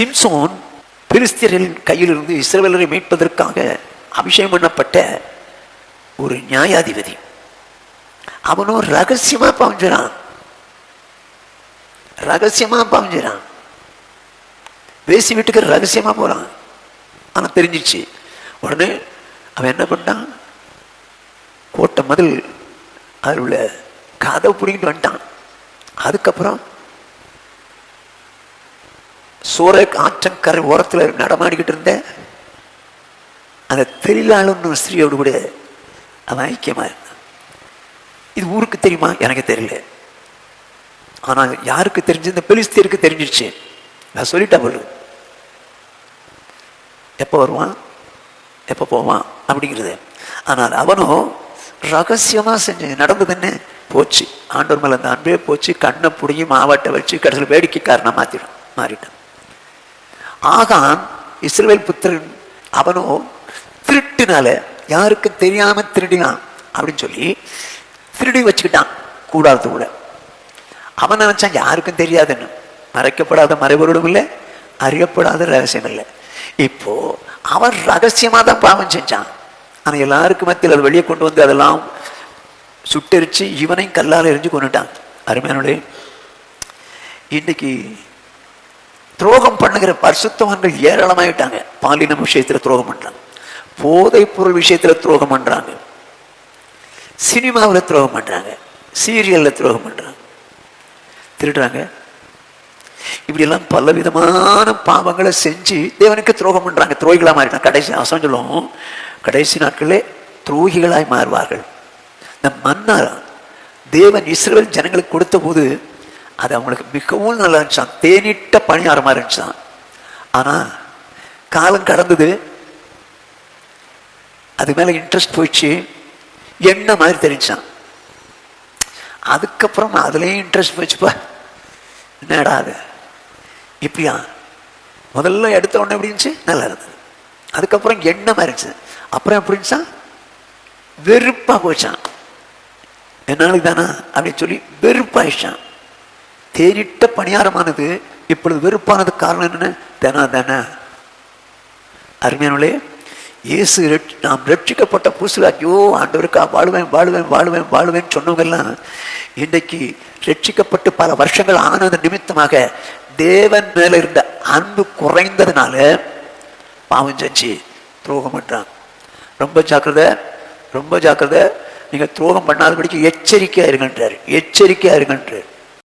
சிம்சோன் பெலிஸ்தியரின் கையிலிருந்து இஸ்ரவேலரை மீட்பதற்காக அபிஷேகம் பண்ணப்பட்ட ஒரு நியாயாதிபதி. அவனோ ரகசியமா பாவஞ்சான், ரகசியமா பாவஞ்சான். பேசி வீட்டுக்கு ரகசியமா போறான். ஆனா தெரிஞ்சிச்சு. உடனே அவன் என்ன பண்ணான், கோட்டை மதில் அதில் உள்ள கதவை பிடிக்கிட்டு வந்துட்டான். அதுக்கப்புறம் சோரை ஆற்றங்கரை ஓரத்தில் நடமாடிக்கிட்டு இருந்த அந்த தொழிலாளர் ஸ்திரீயோடு கூட அவன் ஐக்கியமா இருந்தான். இது ஊருக்கு தெரியுமா? எனக்கு தெரியல. ஆனா யாருக்கு தெரிஞ்சு? இந்த பெலிஸ்தியருக்கு தெரிஞ்சிருச்சு. நான் சொல்லிட்டா போல எப்போ வருவான் எப்போ போவான் அப்படிங்கிறது. ஆனால் அவனும் ரகசியமா செஞ்சு நடந்தது என்ன போச்சு. ஆண்டவர் மேல அந்த அன்பே போச்சு. கண்ணை பிடிங்கி மாவட்டை வச்சு கடைசியில் வேடிக்கை காரணம் மாறிட்டான். ஆகான் இஸ்ரவேல் புத்திரன். அவனோ திருட்டுனால யாருக்கு தெரியாம திருடினான் அப்படின்னு சொல்லி திருடி வச்சுக்கிட்டான் கூடாரத்துக்குள்ள. அவன் நினைச்சான் யாருக்கும் தெரியாதுன்னு. மறைக்கப்படாத மறைபொருளும் இல்லை, அறியப்படாத ரகசியம் இல்லை. இப்போ அவன் ரகசியமா தான் பாவம் செஞ்சான். ஆனா எல்லாருக்கும் மத்தியில் அதை வெளியே கொண்டு வந்து அதெல்லாம் சுட்டெரிச்சு இவனையும் கல்லால் எரிஞ்சு கொண்டுட்டான். அருமையானே, இன்னைக்கு துரோகம் பண்ணுகிற பரிசுத்தவான்கள் ஏராளமாயிட்டாங்க. பாலினம் விஷயத்துல துரோகம் பண்றாங்க, போதைப் பொருள் விஷயத்துல துரோகம் பண்றாங்க, சினிமாவில் துரோகம் பண்றாங்க, சீரியல்ல துரோகம் பண்றாங்க, திருடுறாங்க. இப்படி எல்லாம் பல விதமான பாவங்களை செஞ்சு தேவனுக்கு துரோகம் பண்றாங்க. துரோகிகளா மாறிட்டாங்க. கடைசி அவசரம் சொல்லுவோம், கடைசி நாட்களே துரோகிகளாய் மாறுவார்கள். இந்த மன்னா தேவன் இஸ்ரவேல் ஜனங்களுக்கு கொடுத்த போது அது அவங்களுக்கு மிகவும் நல்லா இருந்துச்சான். தேனிட்ட பணியாரமா இருந்துச்சான். ஆனா காலம் கடந்தது, அது மேல இன்ட்ரெஸ்ட் போயிடுச்சு, என்ன மாதிரி தெரிஞ்சான். அதுக்கப்புறம் அதுலயும் இன்ட்ரெஸ்ட் போயிடுச்சுப்பா. என்னடா அது இப்படியா? முதல்ல எடுத்த உடனே எப்படி இருந்துச்சு, நல்லா இருந்தது. அதுக்கப்புறம் எண்ணமா இருந்துச்சு. அப்புறம் எப்படி இருந்துச்சா, வெறுப்பா போச்சான். என்னாலும் தானா அப்படின்னு சொல்லி வெறுப்பாயிடுச்சான். தேனிட்ட பணியாரமானது இப்பொழுது வெறுப்பானது காரணம் என்னன்னு தானா. அருமையானே, இயேசு நாம் ரட்சிக்கப்பட்ட புதுசுல ஐயோ ஆண்டவருக்கா வாழ்வேன் வாழ்வேன் வாழ்வேன் வாழ்வேன்னு சொன்னவங்கெல்லாம் இன்றைக்கு ரட்சிக்கப்பட்டு பல வருஷங்கள் ஆனது நிமித்தமாக தேவன் மேல இருந்த அன்பு குறைந்ததுனால பாவம் செஞ்சு துரோகம் பண்றாங்க. ரொம்ப ஜாக்கிரதை, ரொம்ப ஜாக்கிரதை. நீங்க துரோகம் பண்ணாதபடிக்கு எச்சரிக்கையா இருக்கின்றார், எச்சரிக்கையா இருக்கின்றார்.